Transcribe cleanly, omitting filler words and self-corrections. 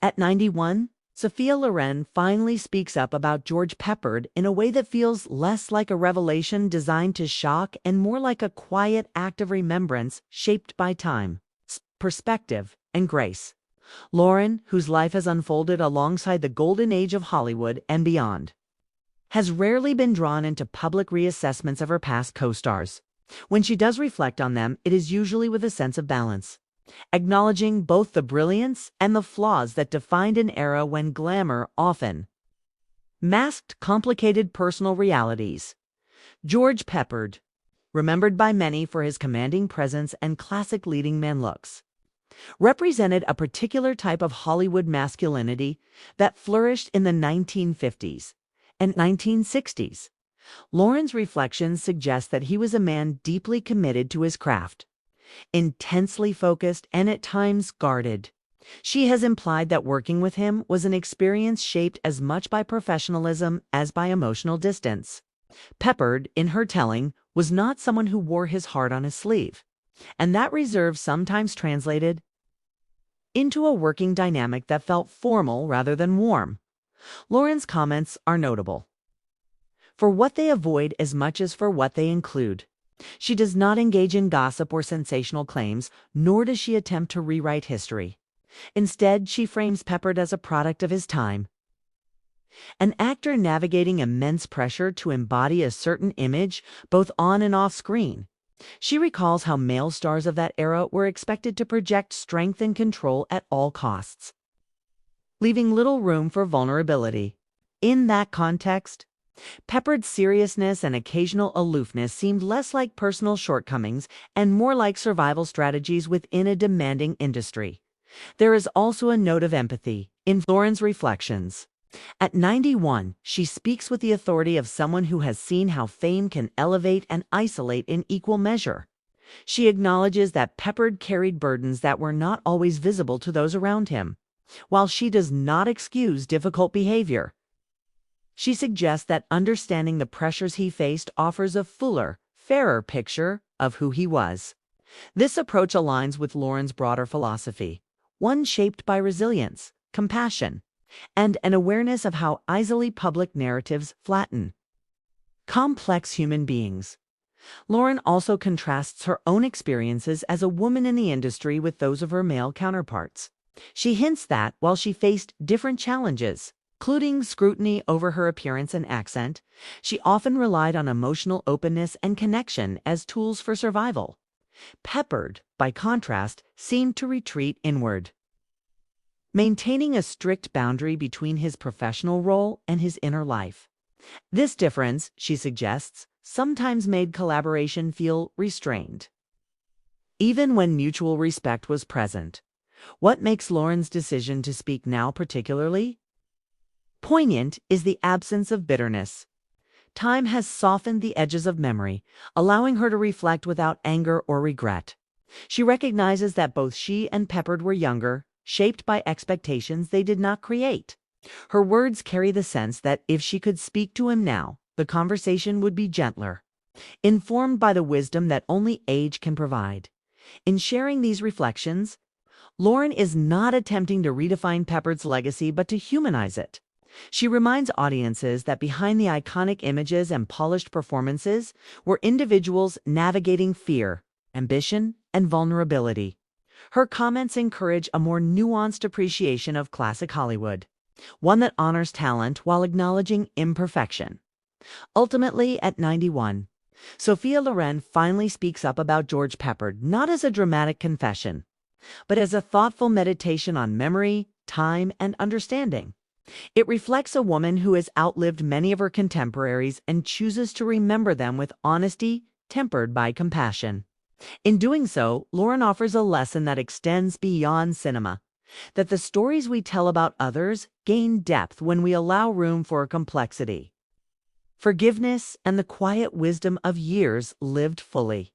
At 91, Sophia Loren finally speaks up about George Peppard in a way that feels less like a revelation designed to shock and more like a quiet act of remembrance shaped by time, perspective, and grace. Loren, whose life has unfolded alongside the golden age of Hollywood and beyond, has rarely been drawn into public reassessments of her past co-stars. When she does reflect on them, it is usually with a sense of balance, acknowledging both the brilliance and the flaws that defined an era when glamour often masked complicated personal realities. George Peppard, remembered by many for his commanding presence and classic leading man looks, represented a particular type of Hollywood masculinity that flourished in the 1950s and 1960s. Loren's reflections suggest that he was a man deeply committed to his craft, intensely focused and at times guarded. She has implied that working with him was an experience shaped as much by professionalism as by emotional distance. Peppard, in her telling, was not someone who wore his heart on his sleeve, and that reserve sometimes translated into a working dynamic that felt formal rather than warm. Loren's comments are notable for what they avoid as much as for what they include. She does not engage in gossip or sensational claims, nor does she attempt to rewrite history. Instead, she frames Peppard as a product of his time, an actor navigating immense pressure to embody a certain image both on and off screen. She recalls how male stars of that era were expected to project strength and control at all costs, leaving little room for vulnerability. In that context, Peppard's seriousness and occasional aloofness seemed less like personal shortcomings and more like survival strategies within a demanding industry. There is also a note of empathy in Loren's reflections. At 91, she speaks with the authority of someone who has seen how fame can elevate and isolate in equal measure. She acknowledges that Peppard carried burdens that were not always visible to those around him. While she does not excuse difficult behavior, she suggests that understanding the pressures he faced offers a fuller, fairer picture of who he was. This approach aligns with Loren's broader philosophy, one shaped by resilience, compassion, and an awareness of how easily public narratives flatten complex human beings. Loren also contrasts her own experiences as a woman in the industry with those of her male counterparts. She hints that, while she faced different challenges, including scrutiny over her appearance and accent, she often relied on emotional openness and connection as tools for survival. Peppard, by contrast, seemed to retreat inward, maintaining a strict boundary between his professional role and his inner life. This difference, she suggests, sometimes made collaboration feel restrained, even when mutual respect was present. What makes Loren's decision to speak now particularly poignant is the absence of bitterness. Time has softened the edges of memory, allowing her to reflect without anger or regret. She recognizes that both she and Peppard were younger, shaped by expectations they did not create. Her words carry the sense that if she could speak to him now, the conversation would be gentler, informed by the wisdom that only age can provide. In sharing these reflections, Loren is not attempting to redefine Peppard's legacy but to humanize it. She reminds audiences that behind the iconic images and polished performances were individuals navigating fear, ambition, and vulnerability. Her comments encourage a more nuanced appreciation of classic Hollywood, one that honors talent while acknowledging imperfection. Ultimately, at 91, Sophia Loren finally speaks up about George Peppard, not as a dramatic confession, but as a thoughtful meditation on memory, time, and understanding. It reflects a woman who has outlived many of her contemporaries and chooses to remember them with honesty tempered by compassion. In doing so, Loren offers a lesson that extends beyond cinema, that the stories we tell about others gain depth when we allow room for complexity, forgiveness, and the quiet wisdom of years lived fully.